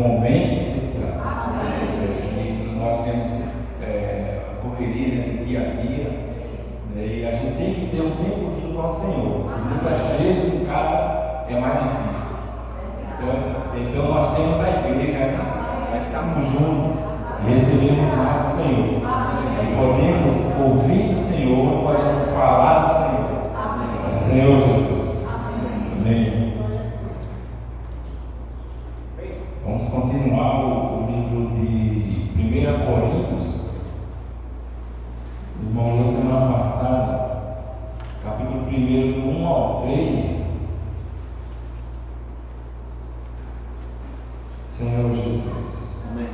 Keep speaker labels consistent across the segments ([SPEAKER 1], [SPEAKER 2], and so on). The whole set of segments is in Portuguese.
[SPEAKER 1] momento especial. E nós temos a correria, né, do dia a dia, né, e a gente tem que ter um tempozinho com o Senhor. E muitas vezes em casa é mais difícil. Então nós temos a igreja, né? Nós estamos juntos e recebemos mais do Senhor. E podemos ouvir do Senhor, podemos falar do Senhor. Senhor Jesus. Amém. Vamos continuar o livro de 1 Coríntios. O irmão leu semana passada, capítulo 1, do 1 ao 3. Senhor Jesus. Amém.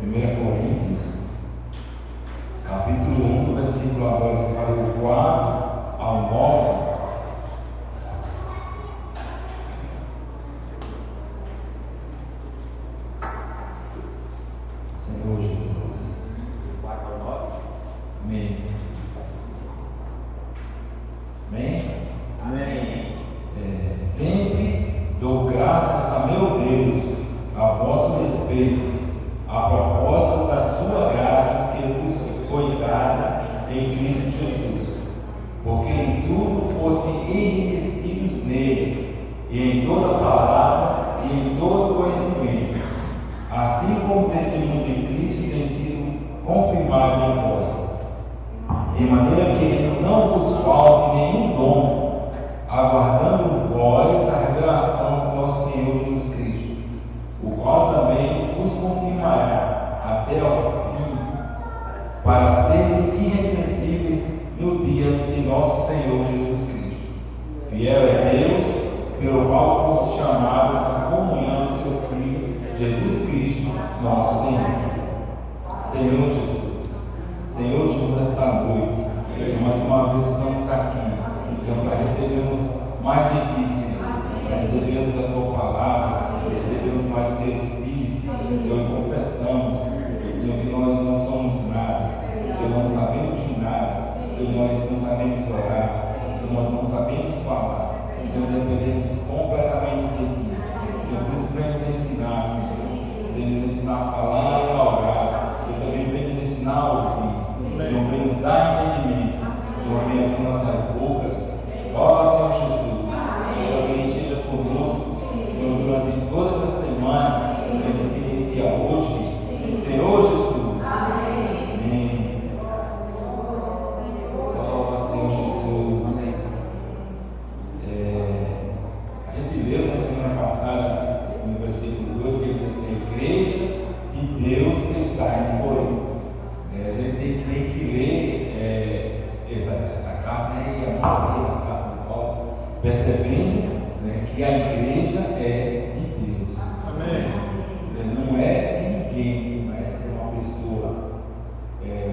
[SPEAKER 1] 1 Coríntios, capítulo 1, versículo agora do 4 ao 9. Senhor Jesus. 4 ao 9. Amém. Amém? Amém. Sempre dou graças a meu Deus a vosso respeito, a propósito da sua graça que vos foi dada em Cristo Jesus, porque em tudo foste enriquecidos nele, e em toda palavra e em todo conhecimento, assim como o testemunho de Cristo tem sido confirmado em vós, de maneira que não vos falte nenhum dom, aguardando vós a revelação do nosso Senhor Jesus Cristo, o qual também vos confirmará até ao fim, para seres irrepreensíveis no dia de nosso Senhor Jesus Cristo. Fiel é Deus, pelo qual foste chamados à comunhão do seu Filho, Jesus Cristo, nosso Senhor. Senhor Jesus, Senhor Jesus, nesta noite, mais uma vez estamos aqui, Senhor, para recebermos mais de Ti, Senhor, para recebermos a Tua palavra, recebermos mais do Teu Espírito, Senhor, e confessamos, Senhor, que nós não somos nada, Senhor, não sabemos de nada, Senhor, nós não sabemos orar, Senhor, nós não sabemos falar, Senhor, dependemos completamente de Ti, Senhor, por isso vem nos ensinar, Senhor, vem nos ensinar a falar e a orar, Senhor, também vem nos ensinar a ouvir, Senhor, vem nos dar entendimento, Senhor, venha com nossas bocas, ó Senhor Jesus, Senhor, que esteja conosco, Senhor, durante toda essa semana, Senhor, que se inicia hoje, Senhor Jesus, amém. Ó Senhor Jesus, a gente leu na semana passada, no versículo 2, que ele diz assim: igreja de Deus que está em Corinto. A gente tem que ler essa carta, né, e a maioria das cartas de Paulo, percebendo, né, que a igreja é de Deus. Amém. Não é de ninguém, não é de uma pessoa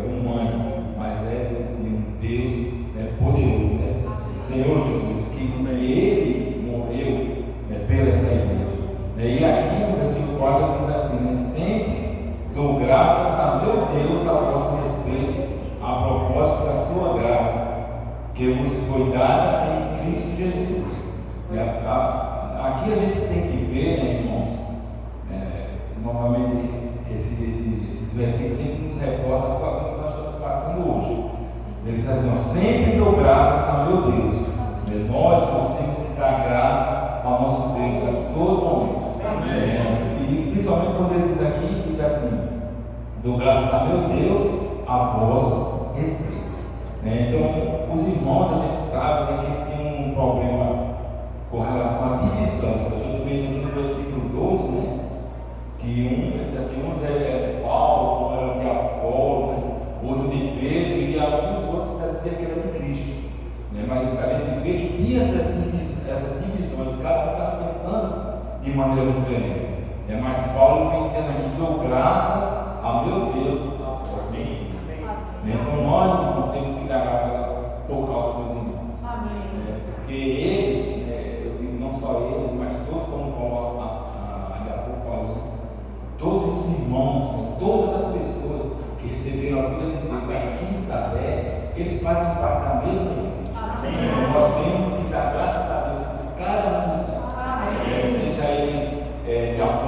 [SPEAKER 1] humana, mas é de um Deus, né, poderoso, né? Senhor Jesus, que Ele morreu, né, pela essa igreja. E aqui no versículo 4 ele diz assim, né, sempre dou graças a meu Deus a vosso respeito, a propósito da sua graça, que vos foi dada em Cristo Jesus. Aqui a gente tem que ver, né, irmãos, novamente esses versículos sempre nos reportam a situação que nós estamos passando hoje. Ele diz assim: sempre dou graças a meu Deus. Nós temos que dar graça ao nosso Deus a todo momento. E principalmente quando ele diz aqui, diz assim: dou graças a meu Deus a vosso respeito. Então, os irmãos, a gente sabe, né, que tem um problema com relação à divisão. A gente vê isso aqui no versículo 12, né, que diz assim, uns é de Paulo, outro era de Apolo, né, outro de Pedro, e alguns outros diziam que era de Cristo. Mas a gente vê que tinha essas divisões, cada um estava pensando de maneira diferente. Mas Paulo vem dizendo aqui: dou graças a meu Deus a vós. Então nós, irmãos, temos que dar graça por causa dos irmãos. Porque eles, eu digo não só eles, mas todos, como Paulo ainda há pouco falou, todos os irmãos, todas as pessoas que receberam a vida de Deus aqui em Sadé, eles fazem parte da mesma igreja. Então nós temos que dar graças a Deus por cada um dos irmãos. Seja ele de Apolo,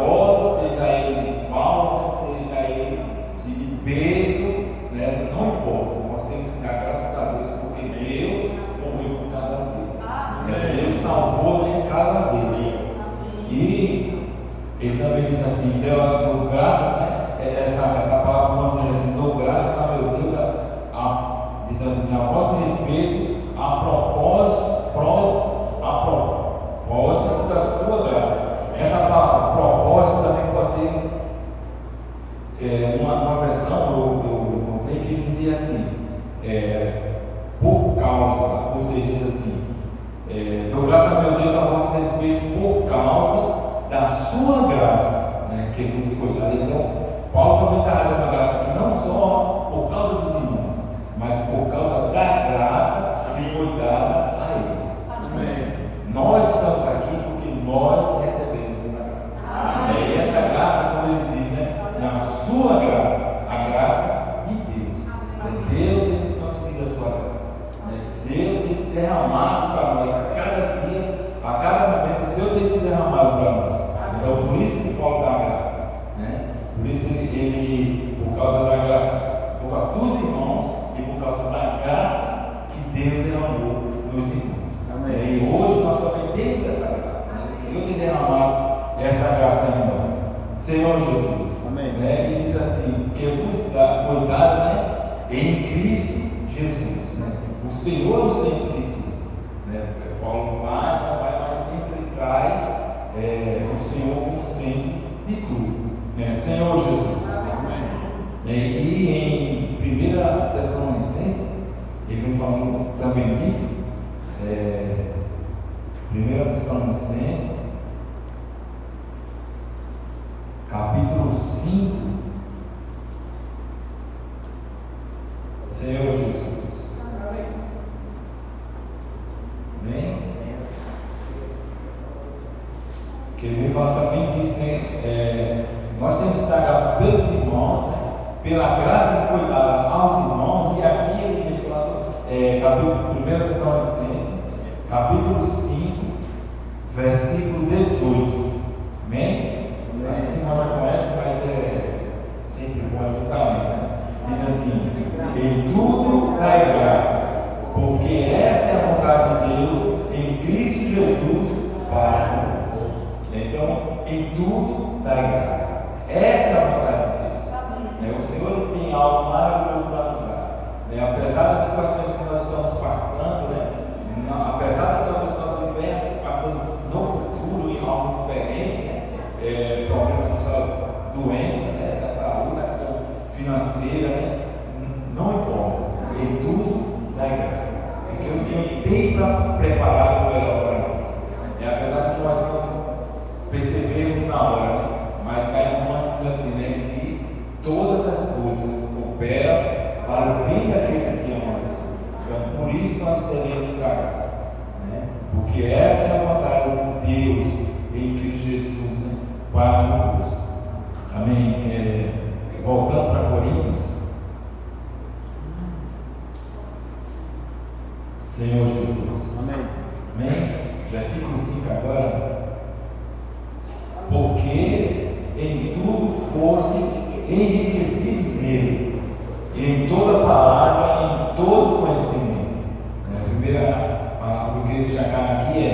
[SPEAKER 1] E ele também diz assim, dou graças, né? Essa palavra quando diz assim, dou graças a meu Deus, diz assim, a vosso respeito, a propósito da sua graça. Essa palavra propósito também pode ser uma versão eu encontrei que dizia assim, por causa, ou seja, diz assim, dou graças a meu Deus a vosso respeito por causa da sua graça, né, que nos foi dada. Então, Paulo também está dando a graça aqui, não só por causa dos irmãos, mas por causa da graça que foi dada a eles. Amém. Nós estamos aqui porque nós recebemos essa graça. Amém. E essa graça, como ele diz, né, na sua graça, a graça de Deus. Deus tem nos concedido a sua graça. Deus tem se derramado para nós a cada dia, a cada momento. O Senhor tem se derramado para nós. Então, por isso que Paulo dá a graça. Né? Por isso ele, por causa da graça, por causa dos irmãos e por causa da graça que Deus derramou nos irmãos. Amém. E hoje nós também temos essa graça. Né? O Senhor tem derramado essa graça em nós. Senhor Jesus. Amém. Né? E diz assim, que vos foi dado, né, em Cristo Jesus. Né? O Senhor é o centro de tudo. Né? Paulo vai, mas sempre ele traz o Senhor como centro de tudo. Né? Senhor Jesus. Amém. E em 1 Tessalonicenses, ele vem falando também disso. 1 Tessalonicenses, capítulo 5. Senhor Jesus. Amém? Que ele vem falar também disso, né? Nós temos que dar graça pelos irmãos, né? Pela graça que foi dada aos irmãos, e aqui ele vem falando, capítulo 1 Tessalonicenses, capítulo 5, versículo 18. Amém? Acho que os irmãos já conhecem, mas é sempre bom ajudar, né? Diz assim: em tudo dai graça, porque esta é a vontade de Deus em Cristo Jesus para convosco. Então, em tudo dai graça. Esta é a vontade de Deus. O Senhor ele tem algo maravilhoso para nos dar. Apesar das situações que nós estamos passando, apesar das situações que nós vivemos, passando no futuro em algo diferente, problemas de doença, da saúde, da questão financeira, não importa. Em tudo dai graça. Porque o Senhor tem para preparar o melhor para nós. Apesar de nós não percebermos na hora, mas vai diz assim, que todas as coisas cooperam para o bem daqueles que amam a Deus. Então, por isso nós teremos a graça, porque essa é a vontade de Deus em Cristo Jesus, para convosco. Amém. Voltando para Coríntios. Senhor Jesus. Amém. Amém. Versículo 5 agora. Porque em tudo fostes enriquecidos nele, em toda palavra, em todo conhecimento. A primeira palavra que eu queria destacar aqui é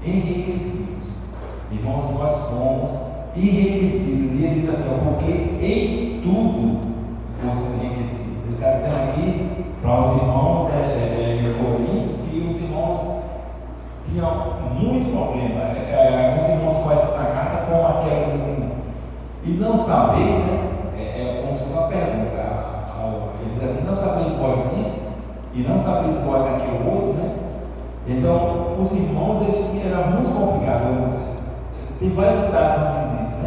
[SPEAKER 1] enriquecidos. Irmãos, nós somos enriquecidos. E ele diz assim, porque em tudo fostes enriquecidos. Ele está dizendo aqui para os irmãos em Coríntios que os irmãos tinham muito problema. Os irmãos começam essa carta com aquelas assim, e não sabeis, como se fosse uma pergunta. Ele diz assim, não sabeis vós disso, e não sabeis vós daquilo outro, Então, os irmãos, era muito complicado. Tem vários casos que diz isso,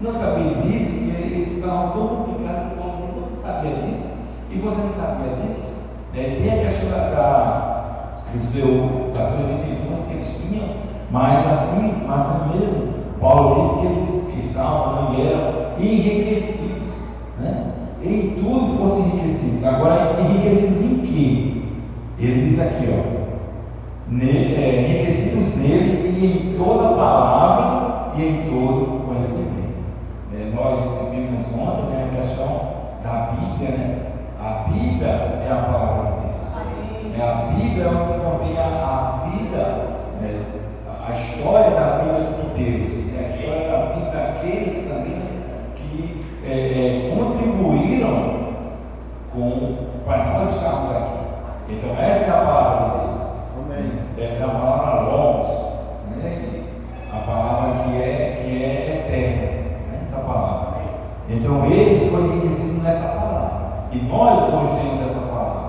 [SPEAKER 1] Não sabeis disso, e eles estavam tão complicados que você não sabia disso, e você não sabia disso. Tem a questão das suas divisões que eles tinham, mas assim mesmo, Paulo diz que eles estavam e eram enriquecidos, em tudo fossem enriquecidos. Agora, enriquecidos em quê? Ele diz aqui, enriquecidos nele e em toda palavra e em todo conhecimento. Nós vimos ontem a questão da Bíblia, A Bíblia é a palavra de Deus. A Bíblia é onde contém a vida, a história da vida de Deus, a história da vida daqueles também que contribuíram para nós estarmos aqui. Então, essa é a palavra de Deus. Amém. Essa é a palavra Logos, né? A palavra que é eterna, né? Essa palavra. Então, eles foram enriquecidos nessa palavra. E nós hoje temos essa palavra.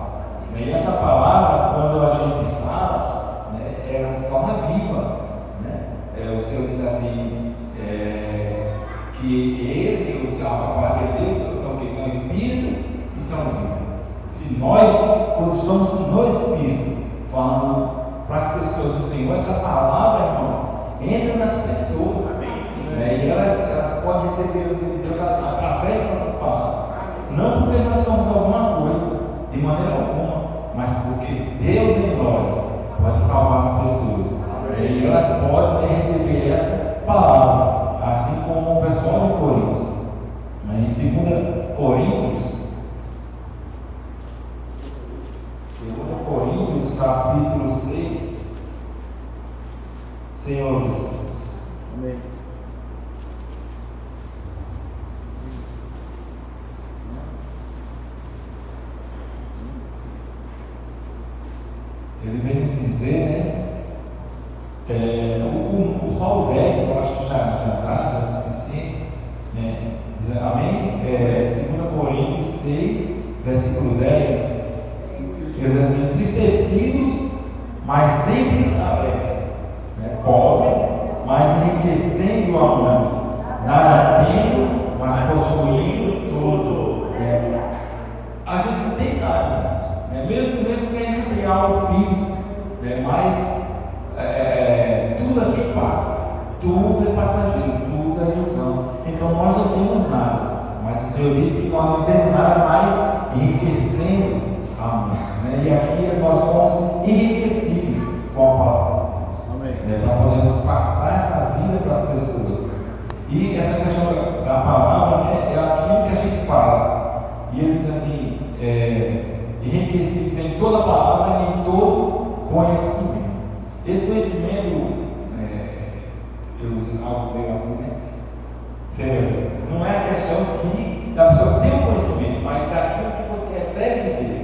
[SPEAKER 1] E essa palavra, quando a gente fala, né, ela se torna viva. Né? O Senhor diz assim, que Ele, a palavra de Deus, são espírito e são vivos. Se nós, quando estamos no Espírito, falando para as pessoas do Senhor, essa palavra, irmãos, entra nas pessoas, né? E elas podem receber o de Deus através dessa palavra. Não porque nós somos alguma coisa, de maneira alguma, mas porque Deus em nós pode salvar as pessoas. E elas podem receber essa palavra, assim como o pessoal de Corinto. Em 2 Coríntios, capítulo 6, Senhor Jesus. Amém. Ele vem nos dizer, né? Só o 10, eu acho que já dá, já é suficiente, né? Amém? 2 Coríntios 6, versículo 10. Diz assim: entristecidos, mas sempre alegres, né? Pobres, mas enriquecendo a mundo, nada tendo, mas possuindo tudo. Né? A gente não tem nada, né? mesmo que a gente tenha algo físico, né? Mas tudo aqui passa, tudo é passageiro, tudo é ilusão. Então nós não temos nada, mas o Senhor disse que nós não temos nada mais enriquecendo a mundo. E aqui nós somos enriquecidos com a palavra de Deus, para podermos passar essa vida para as pessoas. E essa questão da palavra, né, é aquilo que a gente fala. E ele diz assim: enriquecidos em toda a palavra e em todo conhecimento. Esse conhecimento, algo meio assim, né? Sério, não é a questão da pessoa ter o conhecimento, mas daquilo que você recebe de Deus.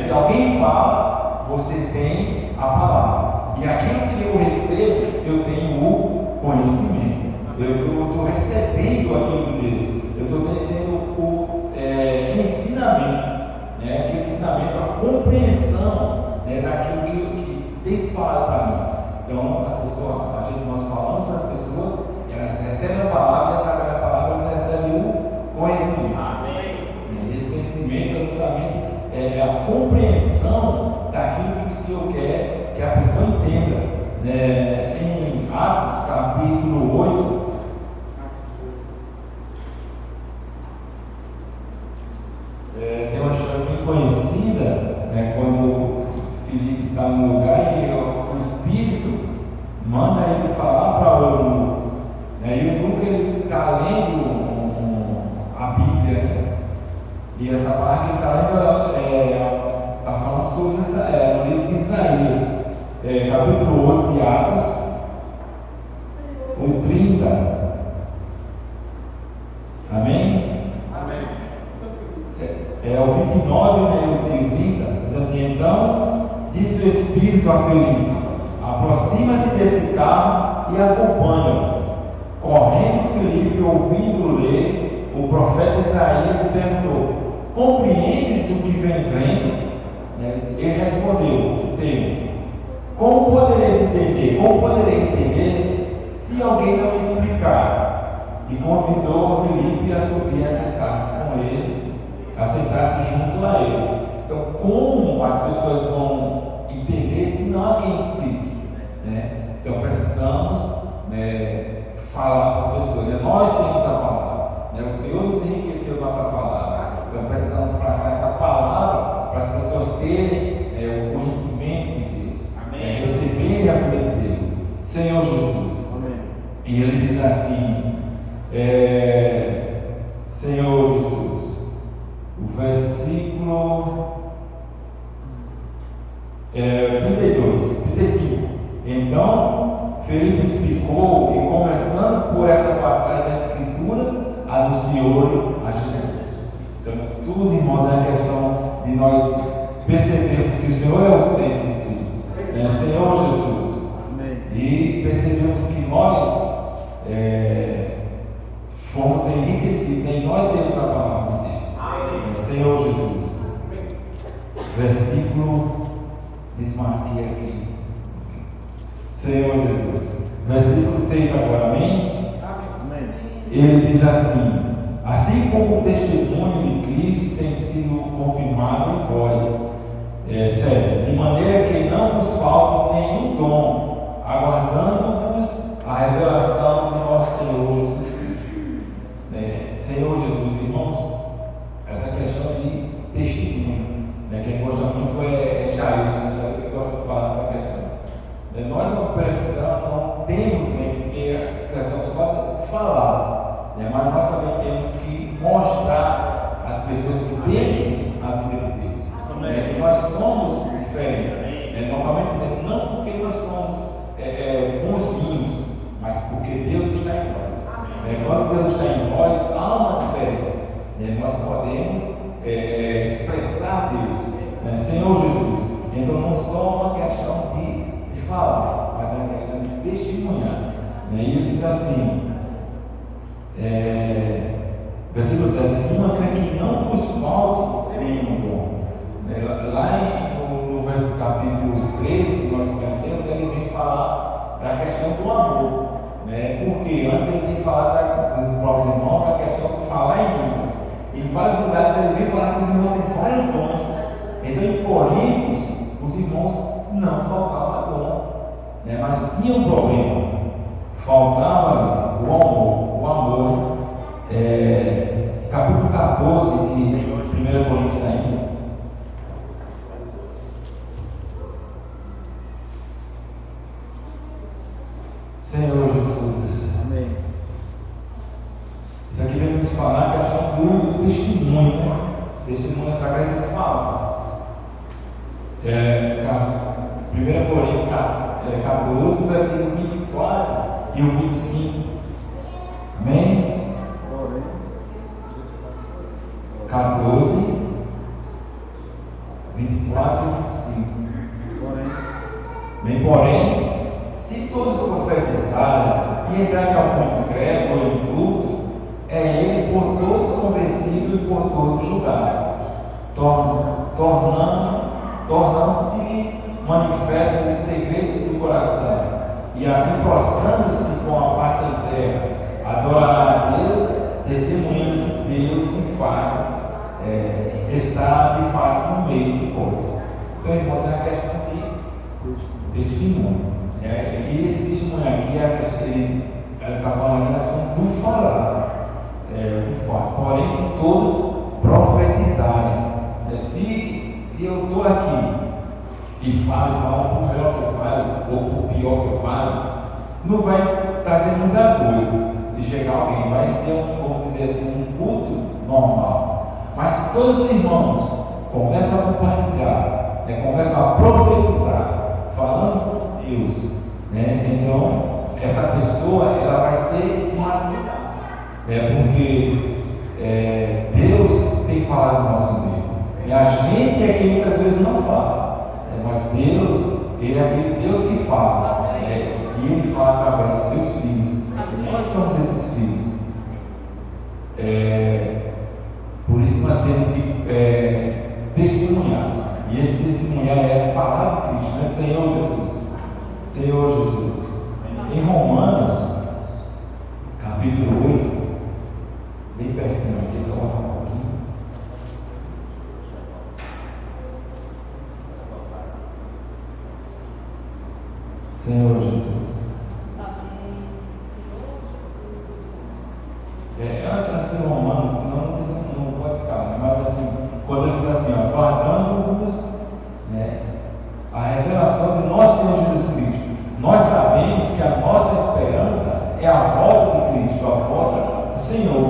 [SPEAKER 1] Se alguém fala, você tem a palavra. E aquilo que eu recebo, eu tenho o conhecimento. Eu estou recebendo aquilo de Deus. Eu estou tendo o ensinamento, né? Aquele ensinamento, a compreensão, né, daquilo que Deus fala para mim. Então, nós falamos para as pessoas, elas recebem a palavra e através da palavra elas recebem o conhecimento. Amém. Esse conhecimento é justamente a compreensão daquilo que o Senhor quer que a pessoa entenda. Em Atos capítulo 8, tem uma história bem conhecida, né, quando Filipe está no lugar e o Espírito manda ele falar para o eunuco, né, e o eunuco ele está lendo a Bíblia, né? E essa parte que ele está lendo, está falando sobre no livro de Isaías, capítulo 8 de Atos, o 30. Amém? Amém. O 29, né, o 30, diz assim: então disse o Espírito a Filipe: aproxima-te desse carro e acompanha-o. Correndo Filipe, ouvindo ler o profeta Isaías, e perguntou: compreendes o que vens vendo? Ele respondeu: que tenho. Como podereis entender? Como poderei entender se alguém não me explicar? E convidou Filipe a subir e assentar-se com ele, assentar-se junto a ele. Então, como as pessoas vão entender se não há quem explique, né? Então, precisamos, né, falar para as pessoas, né? Nós temos a palavra, né? O Senhor nos enriqueceu nossa palavra. Então precisamos passar essa palavra para as pessoas terem o conhecimento de Deus, receberem a vida de Deus. Senhor Jesus. Amém. E ele diz assim, Senhor Jesus, o versículo 35. Então Felipe explicou e de nós percebermos que o Senhor é o centro de tudo, né? Senhor Jesus. Amém. E percebemos que nós fomos enriquecidos, em nós temos a palavra de Deus. Amém. Senhor Jesus. Versículo, desmarquei aqui. Senhor Jesus. Versículo 6 agora, amém? Amém. Ele diz assim como o testemunho de Cristo tem sido confirmado em vós, certo? De maneira que não vos falte nenhum dom, aguardando-vos a revelação de nosso Senhor Jesus Cristo. Senhor Jesus, irmãos, essa questão de testemunho, quem gosta muito é Jailson que gosta de falar dessa questão. Nós não precisamos, não temos que ter a questão só de falar, mas nós também temos que mostrar às pessoas que temos a vida de Deus, que nós somos diferentes. Novamente dizendo, não porque nós somos bonzinhos, mas porque Deus está em nós. Quando Deus está em nós, há uma diferença. Nós podemos expressar Deus, Senhor Jesus. Então não só uma questão de falar, mas é uma questão de testemunhar. E ele diz assim, versículo 7, de maneira que não vos falte nenhum dom. Lá no capítulo 13, que nós conhecemos, ele vem falar da questão do amor. Porque antes ele tem falado dos próprios irmãos, da questão de falar em língua. Em vários lugares ele vem falar que os irmãos têm vários dons. Então em Coríntios, os irmãos não faltava dom, mas tinha um problema, faltava ali o amor, capítulo 14 de 1 Coríntios ainda. Senhor Jesus, amém. Isso aqui vem nos falar a questão do testemunho, testemunho através do falar. 1 Coríntios 14, versículo 24 e o 25. Amém? 14, 24 e 25. Porém, se todos profetizarem e entrarem em algum incrédulo ou em culto, é ele por todos convencido e por todos julgado, tornando-se manifestos os segredos do coração, e assim prostrando-se com a face em terra, adorará a Deus, testemunhando que Deus de fato está de fato no meio de vós. Então, irmãos, é a questão de testemunho. E esse testemunho aqui é a questão, ele está falando aqui na questão do falar. 24. Porém, se todos profetizarem, se eu estou aqui e falo por melhor que eu falo, ou por pior que eu falo, não vai trazer muita coisa. Se chegar alguém, vai ser vamos dizer assim, um culto normal. Mas se todos os irmãos começam a compartilhar, começam a profetizar, falando com Deus, então essa pessoa ela vai ser esmagada, porque Deus tem falado no nosso meio. E a gente é que muitas vezes não fala, mas Deus, Ele é aquele Deus que fala, e Ele fala através dos seus filhos. Nós somos esses filhos. Por isso nós temos que testemunhar. E esse testemunhar é falar de Cristo, Senhor Jesus. Senhor Jesus. Em Romanos, capítulo 8, bem pertinho aqui, só vou falar um pouquinho. Senhor Jesus. Antes de Romanos, não pode ficar, mas assim, quando ele diz assim, guardando-vos a revelação de nosso Senhor Jesus Cristo, nós sabemos que a nossa esperança é a volta de Cristo, a volta do Senhor,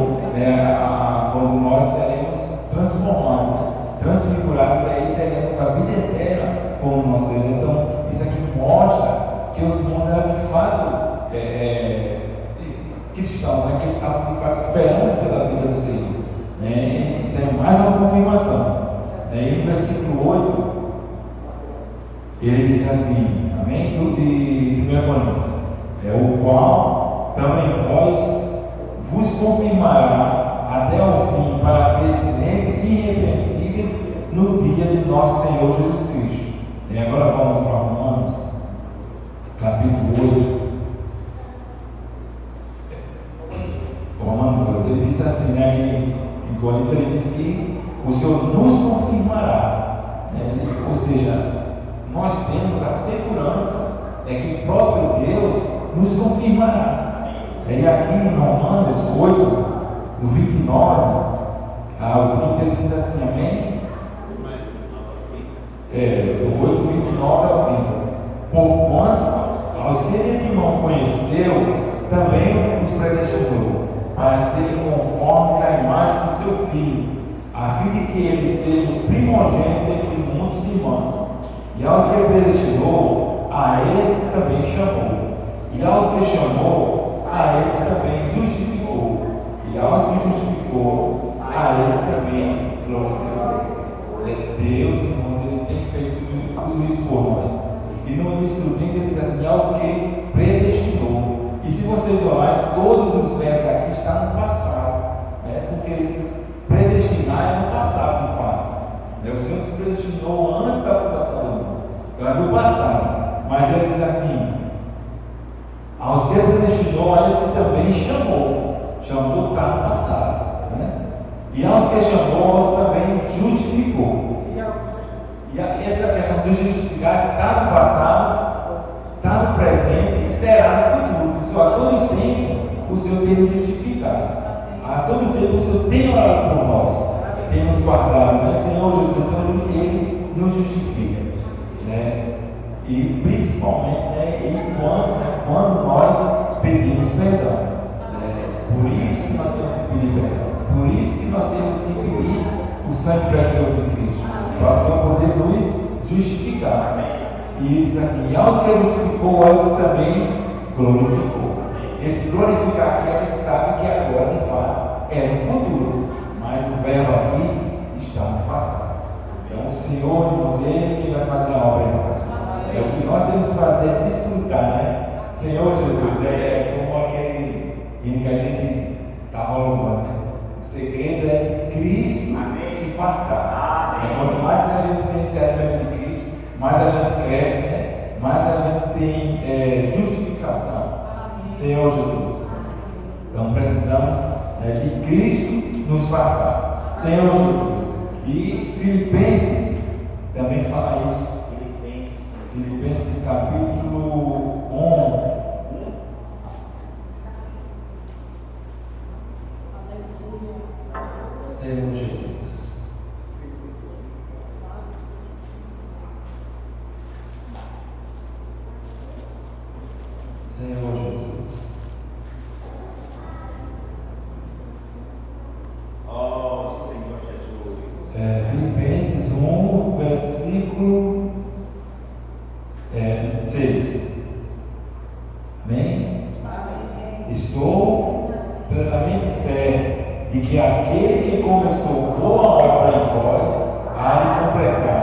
[SPEAKER 1] quando nós seremos transformados, transfigurados, aí teremos a vida eterna com o nosso Deus. Então, isso aqui mostra que os irmãos eram de fato cristãos, que eles estavam de fato esperando pela vida do Senhor. Isso é mais uma confirmação. E no versículo 8, ele diz assim, amém? De 1 Coríntios, o qual também vos confirmará até o fim, para seres sempre irrepreensíveis no dia de nosso Senhor Jesus Cristo. E agora vamos para Romanos, capítulo 8. Romanos 8, ele diz assim, em Coríntios ele diz que o Senhor nos confirmará, ou seja, nós temos a segurança que o próprio Deus nos confirmará. E aqui em Romanos 8, no 29 ao 30, ele diz assim, amém? Do 8, 29 ao 30. Porquanto aos que de antemão conheceu, também os predestinou, para serem conformes à imagem do seu Filho, a fim de que ele seja o primogênito entre muitos irmãos. E aos que predestinou, a esse também chamou. E aos que chamou, a esse também justificou. E aos que justificou, a esse também glorificou. Deus, irmãos, ele tem feito tudo isso por nós. E no início do 30 ele diz assim, aos que predestinou. E se vocês olharem, todos os verbos aqui estão no passado, porque predestinar é no passado, de fato. O Senhor nos predestinou antes da fundação do mundo, então é do passado. Mas ele diz assim, aos que predestinou, a esse também chamou. Chamou está no passado, e aos que chamou, aos também justificou. E essa questão de justificar está no passado, está no presente e será no futuro. A todo tempo o Senhor tem nos justificado. A todo tempo o Senhor tem orado por nós, tem nos guardado, Senhor Jesus, então Ele nos justifica, e principalmente quando nós pedimos perdão. Por isso que nós temos que pedir perdão. Por isso que nós temos que pedir o sangue precioso de Cristo, para o Senhor poder nos justificar. E ele diz assim, e aos que justificou, a esses também glorificou. Esse glorificar aqui a gente sabe que agora de fato é no futuro, mas o verbo aqui está no passado. Então o Senhor, irmãos, Ele que vai fazer a obra em nós. O que nós temos que fazer é desfrutar, Senhor Jesus, como aquele hino que a gente está rolando, O segredo é de Cristo se fartar. Quanto mais a gente tem esse alimento de Cristo, mais a gente cresce, mais a gente tem justificação. Senhor Jesus. Então precisamos de Cristo nos fartar. Senhor Jesus. E Filipenses também fala isso. Filipenses capítulo 1. Senhor Jesus. Senhor Jesus.
[SPEAKER 2] Oh, Senhor Jesus.
[SPEAKER 1] Filipenses 1, versículo 6. Amém? Amém? Estou plenamente certo de que aquele que começou boa obra em vós há de completar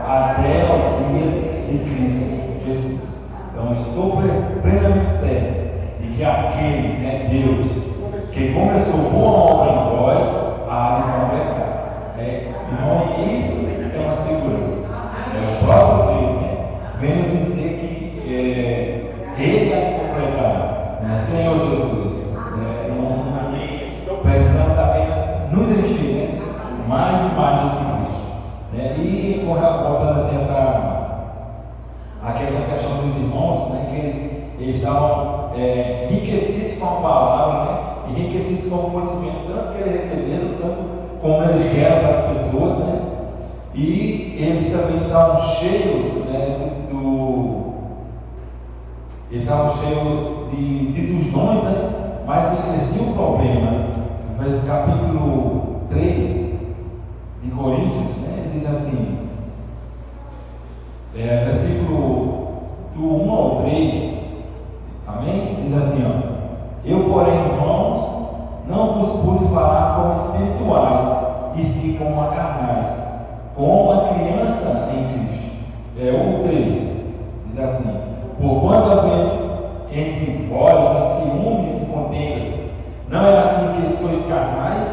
[SPEAKER 1] até o dia de Cristo Jesus. Então, estou plenamente certo de que aquele, Deus, que começou boa obra em vós, há de completar. Irmãos, isso é uma segurança. O próprio Deus, vem dizer que Ele há de completar. Senhor Jesus, precisamos apenas nos encher, mais e mais desse Cristo. E voltando assim essa questão dos irmãos, que eles estavam enriquecidos com a palavra, enriquecidos com o conhecimento, tanto que eles receberam, tanto como eles deram para as pessoas, e eles também estavam cheios, eles estavam cheios dos dons, mas eles tinham um problema. No capítulo 3 de Coríntios, ele diz assim, versículo do 1 ao 3, amém? Diz assim, eu, porém, irmãos, não vos pude falar como espirituais, e sim como carnais, como a criança em Cristo. O 3 diz assim: porquanto havendo entre vós ciúmes e contendas, não era assim que sois carnais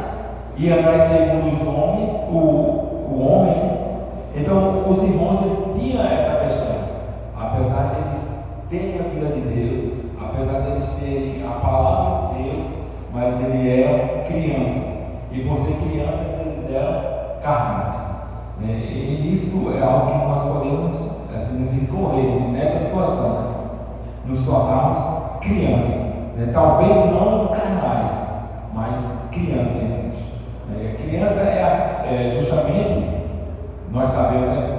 [SPEAKER 1] e andais segundo os homens, o homem. Então os irmãos tinham essa questão, apesar de eles terem a vida de Deus, apesar de eles terem a palavra de Deus, mas eles eram crianças, e por ser crianças eles eram carnais, né? E isso é algo que nós podemos assim, nos incorrer nessa situação, né? Nos tornarmos crianças, né? Talvez não carnais, mas crianças em Cristo. Criança é justamente, nós sabemos, né?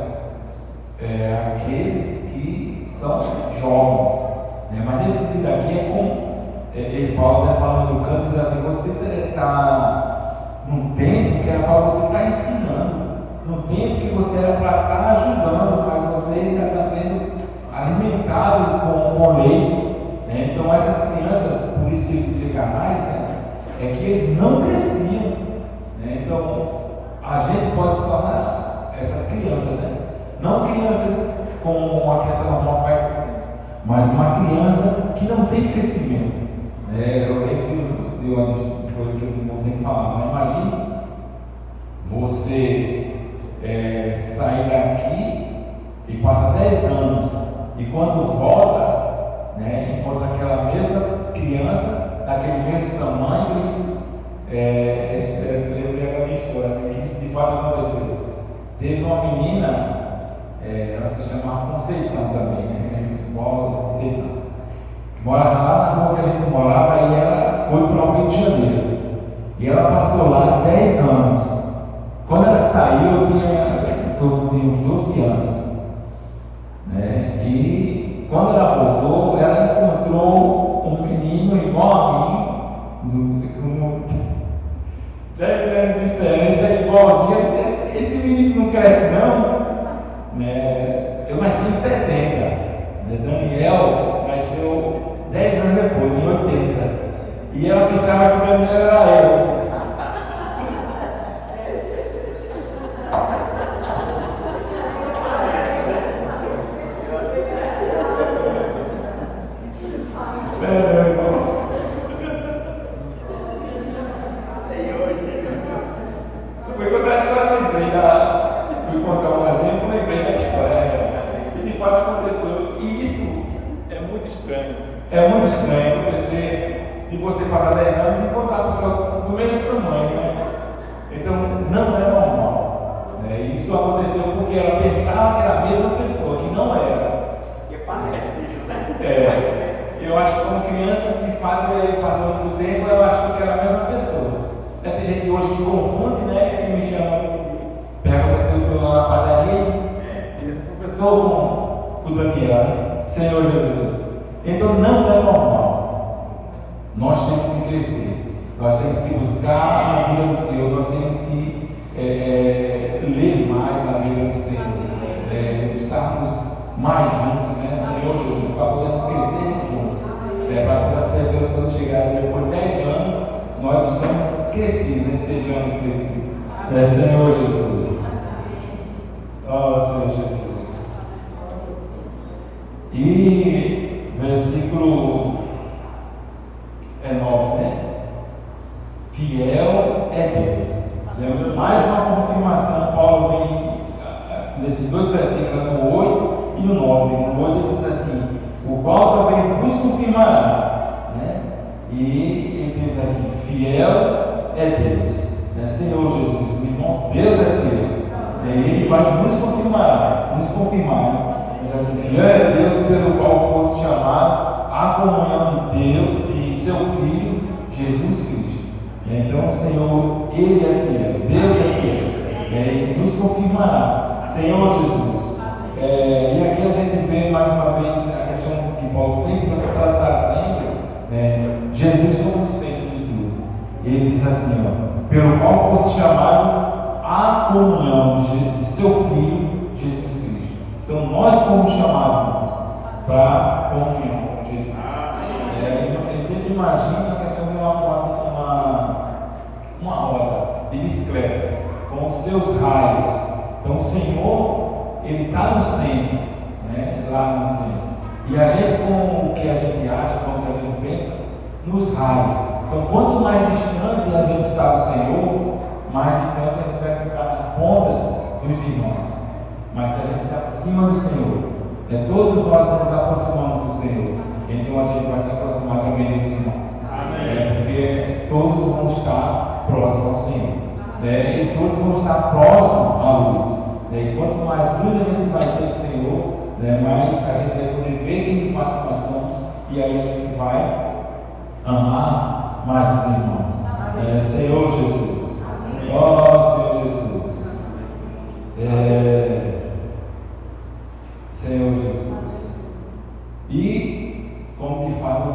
[SPEAKER 1] Aqueles que são jovens, né? Mas nesse sentido aqui é como Paulo está falando de um canto, diz assim: você está num tempo que era para você estar ensinando, num tempo que você era para estar ajudando, mas você ainda está sendo alimentado com leite, né? Então essas crianças, por isso que eles dizem carnais, né? É que eles não cresciam, né? Então a gente pode se tornar essas crianças, né? Não crianças como uma criança normal vai crescendo, mas uma criança que não tem crescimento, né? Eu lembro de uma coisa que os irmãos sempre falavam, né? Imagine você sair daqui e passa 10 anos, e quando volta, né, encontra aquela mesma criança, daquele mesmo tamanho, e isso, lembrei da minha história, que isso de fato aconteceu. Teve uma menina, ela se chamava Conceição também, né, igual Conceição, que morava lá na rua que a gente morava, e ela foi para o Rio de Janeiro, e ela passou lá 10 anos. Quando ela saiu, eu tinha em torno de uns 12 anos, né? E quando ela voltou, ela encontrou um menino igual a mim, com 10 anos de diferença, igualzinho. Esse menino não cresce não, né? Eu nasci em 70, né? Daniel nasceu 10 anos depois, em 80, e ela pensava que Daniel era eu. É muito estranho acontecer de você passar 10 anos e encontrar a pessoa do mesmo tamanho, né? Então não é normal, né? Isso aconteceu porque ela pensava que era a mesma pessoa, que não era.
[SPEAKER 2] Que é parecido, né?
[SPEAKER 1] Eu acho que como criança, de fato, ele passou muito tempo, eu acho que era a mesma pessoa. Tem gente hoje que confunde, né? Que me chama, pergunta se eu estou na padaria, professor com o Daniel, né? Senhor Jesus. Então não é normal. Nós temos que crescer, nós temos que buscar a vida do Senhor, nós temos que ler mais a Bíblia do Senhor, estarmos mais juntos, né, Senhor Jesus, para podermos crescer juntos, para as pessoas quando chegarem depois de 10 anos, nós estamos crescidos, né, estejamos crescidos, Senhor Jesus. Oh, Senhor Jesus. E versículo 9, né? Fiel é Deus. Lembra? Mais uma confirmação. Paulo vem nesses dois versículos, no 8 e no 9. No 8 ele diz assim: o qual também vos confirmará, né? E ele diz aqui: fiel é Deus, né? Senhor Jesus, irmãos, Deus é fiel. E ele vai nos confirmar, né? Diz assim: fiel é Deus pelo qual foste chamado à comunhão de Deus, de seu Filho, Jesus Cristo. Então, Senhor, Ele é fiel, Deus é fiel, Ele nos confirmará, Senhor Jesus. E aqui a gente vê mais uma vez a questão que Paulo sempre está trazendo, Jesus como centro de tudo. Ele diz assim: pelo qual foste chamados à comunhão de seu Filho, Jesus Cristo. Então, nós fomos chamados para a comunhão com Jesus. Ele sempre imagina a questão de uma roda de bicicleta com os seus raios. Então o Senhor, Ele está no centro, né? Lá no centro. E a gente, com o que a gente acha, com o que a gente pensa, nos raios. Então, quanto mais distante a gente está do Senhor, mais distante a gente vai ficar nas pontas dos irmãos. Mas a gente se aproxima do Senhor. Todos nós nos aproximamos do Senhor. Então a gente vai se aproximar também dos irmãos. Porque todos vão estar próximos ao Senhor. E todos vão estar próximos à luz. E quanto mais luz a gente vai ter do Senhor, mais a gente vai poder ver quem de fato nós somos. E aí a gente vai amar mais os irmãos. Senhor Jesus. Senhor Jesus. Senhor Jesus. E, como de fato,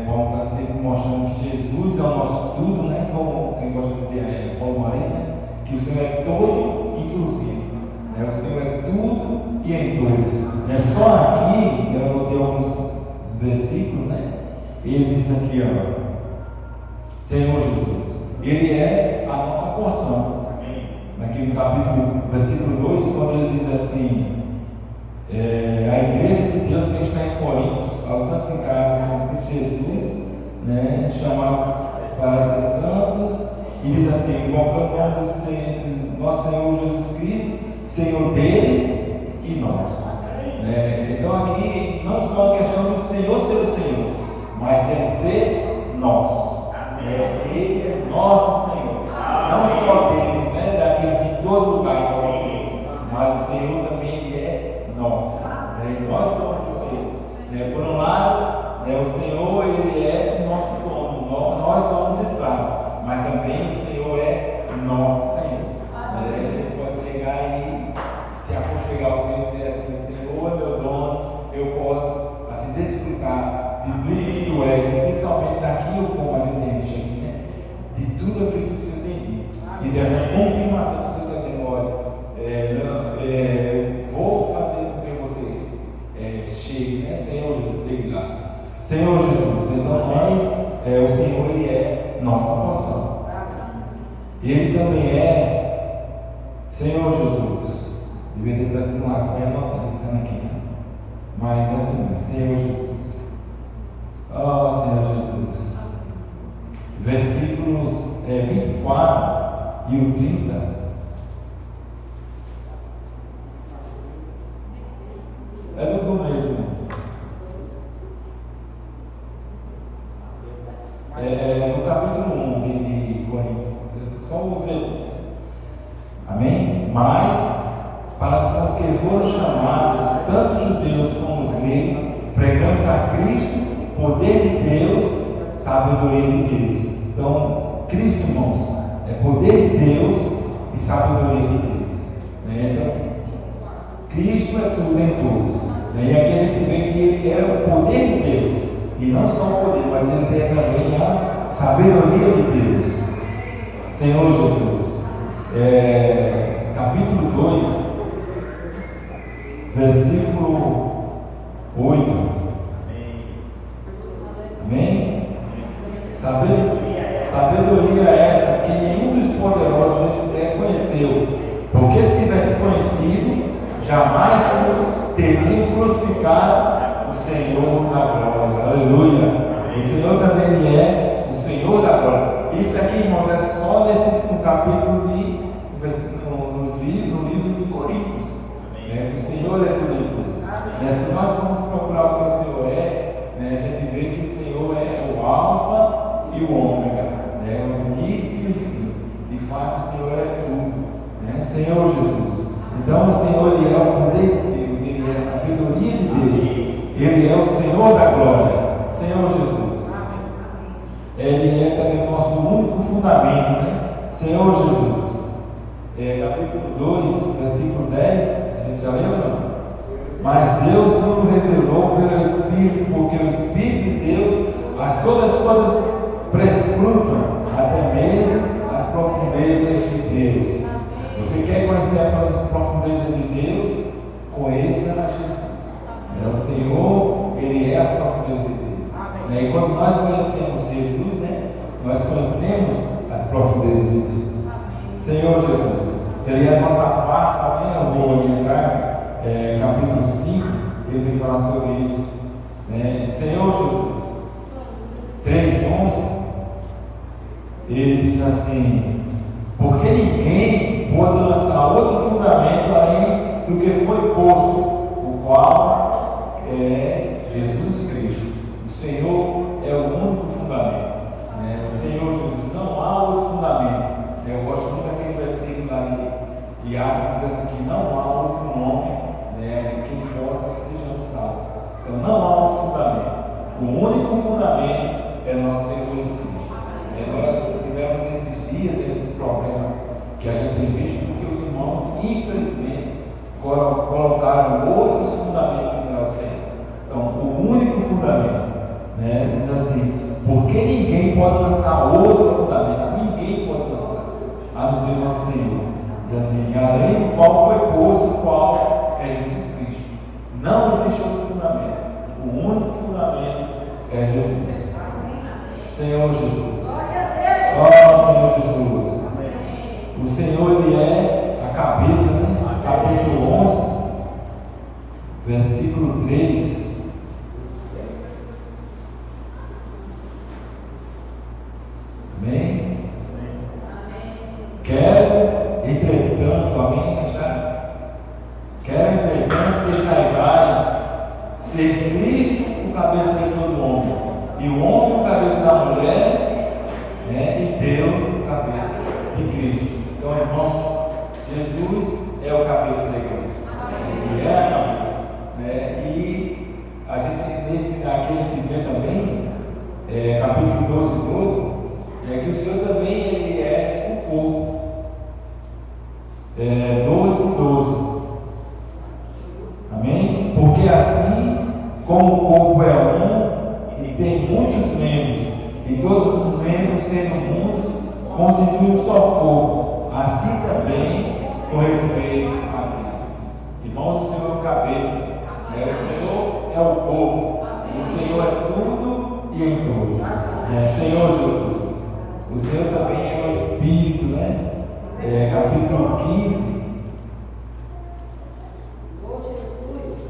[SPEAKER 1] Paulo está sempre mostrando que Jesus é o nosso tudo, né? Como quem gosta de dizer, Paulo Marina, que o Senhor é todo inclusivo. O Senhor é tudo e em todos. Só aqui, eu anotei alguns versículos, né? Ele diz aqui, Senhor Jesus, Ele é a nossa porção. Aqui no capítulo, versículo 2, quando ele diz assim, a igreja de Deus que está em Coríntios, aos santificados em Cristo Jesus, né, chamados para ser santos, e diz assim, invocando o nome do nosso Senhor Jesus Cristo, Senhor deles e nós. Então aqui não só a questão do Senhor ser o Senhor, mas deve ser nosso. Ele é nosso Senhor, não só deles, daqueles em todo lugar, mas o Senhor também Ele é nosso. Nós somos Ele. Por um lado, o Senhor Ele é nosso dono, nós somos escravos, mas também o Senhor é nosso Senhor. A gente pode chegar e se aconchegar ao Senhor e dizer assim: o Senhor é meu dono, eu posso assim desfrutar de tudo que tu és, e principalmente daquilo, como a gente tem visto aqui, de tudo aquilo que o Senhor tem dito, e dessa confirmação que o Senhor está dizendo: olha, eu vou fazer com que você chegue, Senhor Jesus, chegue lá. Senhor Jesus, então nós, o Senhor Ele é nossa porção. Ele também é Senhor Jesus. Devia ter trazido lá, só ia anotar esse cara aqui, né? Mas é assim, Senhor Jesus. Senhor Jesus. Versículos 24 e o 30. É do mesmo. No capítulo 1 de Coríntios. Só os versículos. Amém? Mas, para os que foram chamados, tanto judeus como os gregos, pregamos a Cristo, poder de Deus, sabedoria de Deus. Então, Cristo, irmãos, é poder de Deus e sabedoria de Deus. Então, Cristo é tudo em todos. E aqui a gente vê que Ele é o poder de Deus. E não só o poder, mas Ele é também a sabedoria de Deus. Senhor Jesus. Capítulo 2, versículo 8. Amém? Sabedoria é essa que nenhum dos poderosos desse século conheceu, porque se tivesse conhecido, jamais teriam crucificado o Senhor da glória. Aleluia! O Senhor também é o Senhor da glória. Isso aqui, irmãos, é só no capítulo no livro de Coríntios. O Senhor é tudo em tudo. Se nós formos procurar o que o Senhor a gente vê que o Senhor é o Alfa e o Ômega, o início e o fim. De fato, o Senhor é tudo. Senhor Jesus. Então, o Senhor Ele é o poder de Deus, Ele é a sabedoria de Deus, Ele é o Senhor da glória. Senhor Jesus. Ele é também o nosso único fundamento, Senhor Jesus. Capítulo 2, versículo 10, a gente já leu, não? Mas Deus nos revelou pelo Espírito, porque o Espírito de Deus todas as coisas prescrutam, até mesmo as profundezas de Deus. Você quer conhecer as profundezas de Deus? Conheça a Jesus. O Senhor, Ele é as profundezas de Deus. E quando nós conhecemos Jesus, nós conhecemos as profundezas de Deus. Senhor Jesus, Ele é a nossa paz ele diz assim: porque ninguém pode lançar outro fundamento além do que foi posto, o qual é Jesus Cristo. O Senhor é o único fundamento, né? O Senhor Jesus, não há outro fundamento. Eu gosto muito daquele versículo lá de Atos que diz assim, que não há outro nome, né, que importa que estejamos salvos. Então não há outro fundamento. O único fundamento é nosso Senhor Jesus Cristo. Nós tivemos esses dias, esses problemas que a gente tem visto, porque os irmãos, infelizmente, colocaram outros fundamentos que não é o Senhor. Então, o único fundamento, né, diz assim, porque ninguém pode lançar outro fundamento, ninguém pode lançar, a não ser nosso Senhor. Diz assim, além do qual foi posto, o qual é Jesus Cristo. Não existe outro fundamento. O único fundamento é Jesus. Senhor Jesus. Oh, Senhor Jesus. O Senhor, Ele é a cabeça, né? Capítulo 11, versículo 3. Amém? Quero, entretanto, amém? Quero, entretanto, que saibais ser Cristo o cabeça de todo homem, e o homem o cabeça da mulher, né? E Deus o cabeça de Cristo. Então, irmãos, Jesus é o cabeça da igreja. Ele é a cabeça, né? E a gente, nesse aqui a gente vê também, capítulo 12, que o Senhor também ele é tipo o corpo. 12. Amém? Porque assim como o corpo é um e tem muitos membros, e todos os membros sendo muitos, constituem um só corpo, assim também com respeito a Cristo. Irmãos, o Senhor é o cabeça, né? O Senhor é o corpo, o Senhor é tudo e em todos, né? Senhor Jesus, o Senhor também é o Espírito, né? Capítulo 15.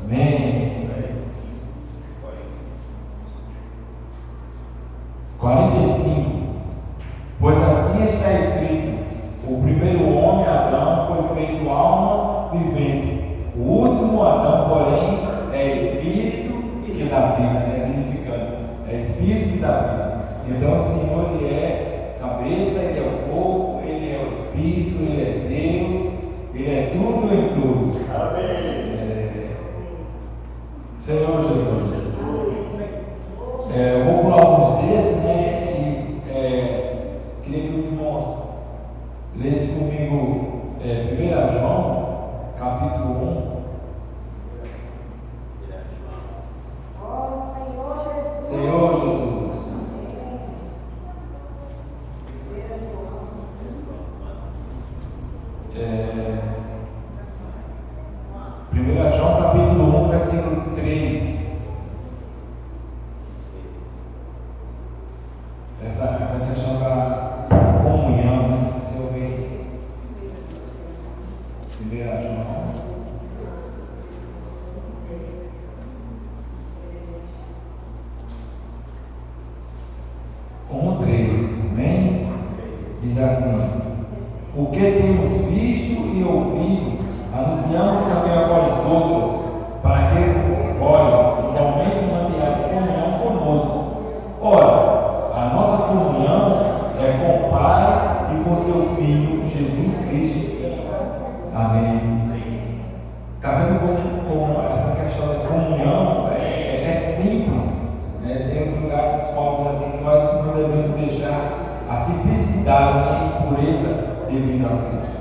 [SPEAKER 1] Amém. 45. Pois assim está escrito: o primeiro homem, Adão, foi feito alma vivente. O último Adão, porém, é espírito que dá vida, é vivificante. É espírito que dá vida. Então o Senhor, Ele é cabeça, Ele é o corpo, Ele é o espírito, Ele é Deus, Ele é tudo em todos. Amém. Senhor Jesus. Eu vou pular alguns desses, né? E queria que os irmãos lessem comigo 1 João, capítulo 1.
[SPEAKER 3] Oh, Senhor Jesus.
[SPEAKER 1] Senhor Jesus. Primeira João, capítulo 1, versículo 3. Essa questão da comunhão, né? Se eu ver 1 João. Amém? Diz assim: o que temos visto e ouvido, anunciamos também a vós outros, para que vós igualmente mantenhais comunhão conosco. Ora, a nossa comunhão é com o Pai e com seu Filho, Jesus Cristo. Amém. Está vendo como essa questão da comunhão é simples, né? Tem outros lugares que povos assim que nós não devemos deixar a simplicidade, né, e pureza devido a Cristo.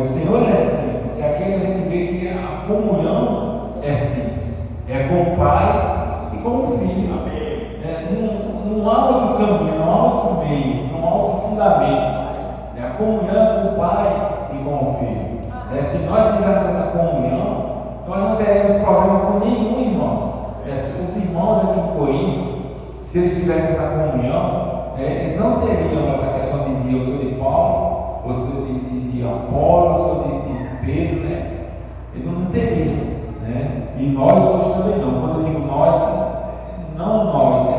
[SPEAKER 1] O Senhor é simples, e aqui a gente vê que a comunhão é simples, é com o Pai e com o Filho. Não há outro caminho, não há outro meio, não há outro fundamento. A comunhão é com o Pai e com o Filho. Se nós tivermos essa comunhão, nós não teremos problema com nenhum irmão. Os irmãos aqui em Corinto, se eles tivessem essa comunhão, eles não teriam essa questão de eu sou de Paulo, eu sou de Apolo, eu sou de Pedro, né? Eles não teriam, né? E nós hoje também não. Quando eu digo nós, não nós, né?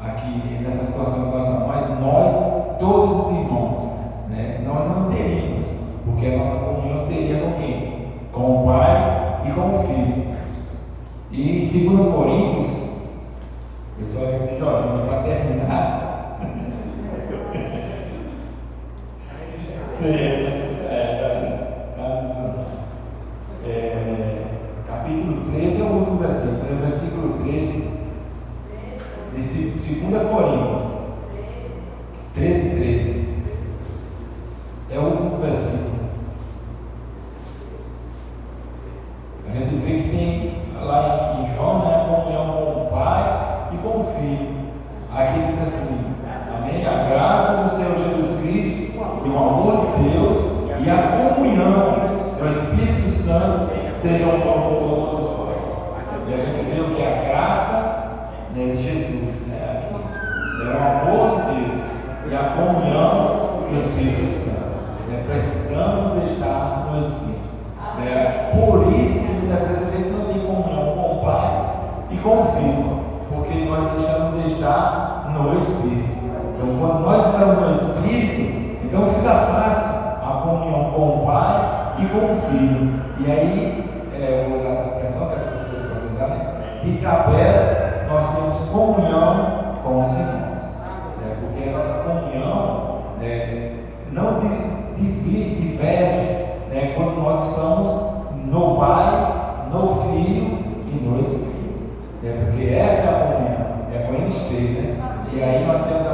[SPEAKER 1] Mas aqui nessa situação que nós somos, mas nós, todos Coríntios, pessoal aqui, Jorginho, para terminar. Capítulo 13 é o último versículo, é o versículo 13 de 2 Coríntios 13. É o último versículo. A gente vê que tem lá em João, né, comunhão com o Pai e com o Filho. Aqui diz assim: amém? A graça do Senhor Jesus Cristo e o amor de Deus e a comunhão do Espírito Santo sejam com todos vós. E a gente vê o que é a graça, né, de Jesus, né, aqui. É o amor de Deus e a comunhão do Espírito Santo. Precisamos estar no Espírito. Por isso que muitas vezes a gente não tem comunhão com o Pai e com o Filho, porque nós deixamos de estar no Espírito. Então, quando nós estamos no Espírito, então fica fácil a comunhão com o Pai e com o Filho. E aí, eu vou usar essa expressão que as pessoas podem usar, né? De tabela, nós temos comunhão com os irmãos. Porque a nossa comunhão não diverge, quando nós estamos no Pai, no Filho e no Espírito. Porque essa é a comunhão, com eles três, né? E aí nós temos a